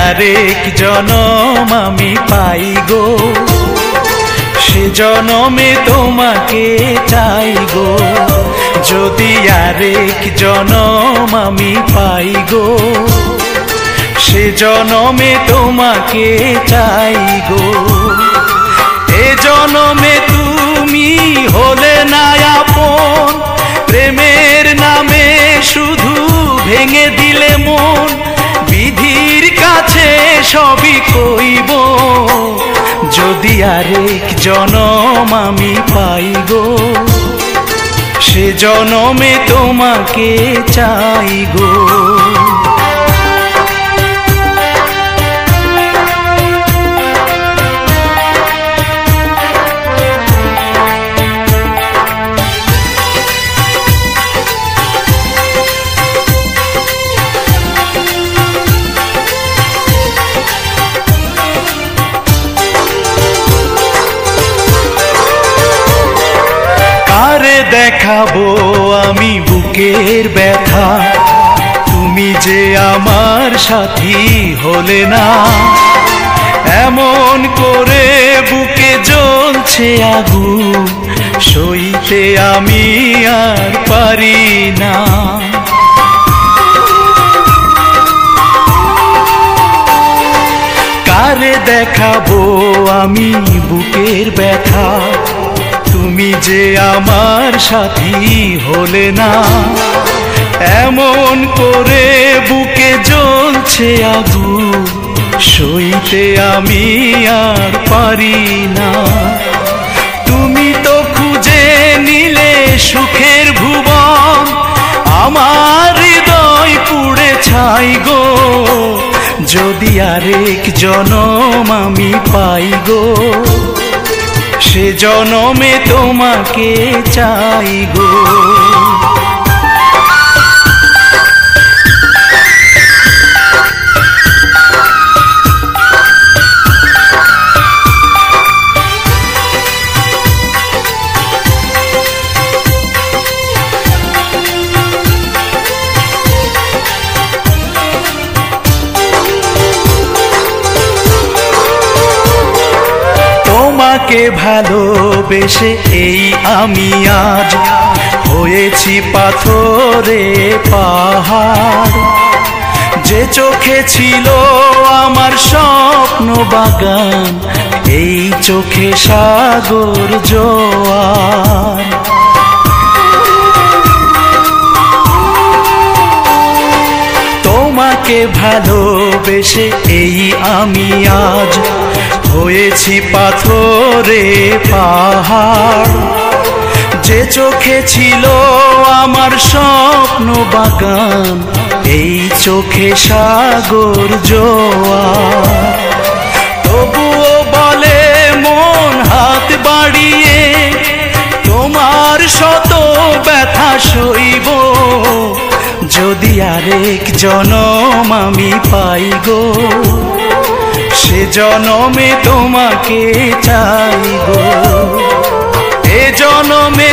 আরেক জনম আমি পাই গো, সে জনমে তোমাকে চাই গো। যদি আরেক জনম আমি পাই গো, সে জনমে তোমাকে চাই গো। এ জনমে তুমি হলে না আপন, প্রেমের নামে শুধু ভেঙে দিলে মন। বিধির কাছে সবই কইব, যদি আরেক জনম আমি পাই গো, সে জনমে তোমাকে চাই গো। কারে দেখাবো আমি বুকের ব্যথা, তুমি যে আমার সাথী হলে না। এমন করে বুকে জ্বলছে আগুন, সইতে আমি আর পারি না। কারে দেখাবো আমি বুকের ব্যথা, তুমি যে আমার সাথী হলে না। এমন করে বুকে জ্বলছে আগুন, সইতে আমি আর পারি না। তুমি তো খুঁজে নিলে সুখের ভুবন, আমার হৃদয় পুড়ে ছাই গো। যদি আরেক জনম আমি পাই গো, সে জনমে তোমাকে চাই গো। তোমাকে ভালোবেসে এই আমি আজ হয়েছি পাথরে পাহাড়। যে চোখে ছিল আমার স্বপ্ন বাগান, এই চোখে সাগর জোয়ার। তোমাকে ভালোবেসে এই আমি আজ হয়েছি পাথরে পাহাড়। যে চোখে ছিল আমার স্বপ্ন বাগান, এই চোখে সাগর জোয়ার। তবুও বলে মন হাত বাড়িয়ে, তোমার শত ব্যথা সইব। যদি আরেক জনম আমি পাই গো, সে জনমে তোমাকে চাই গো। এ জনমে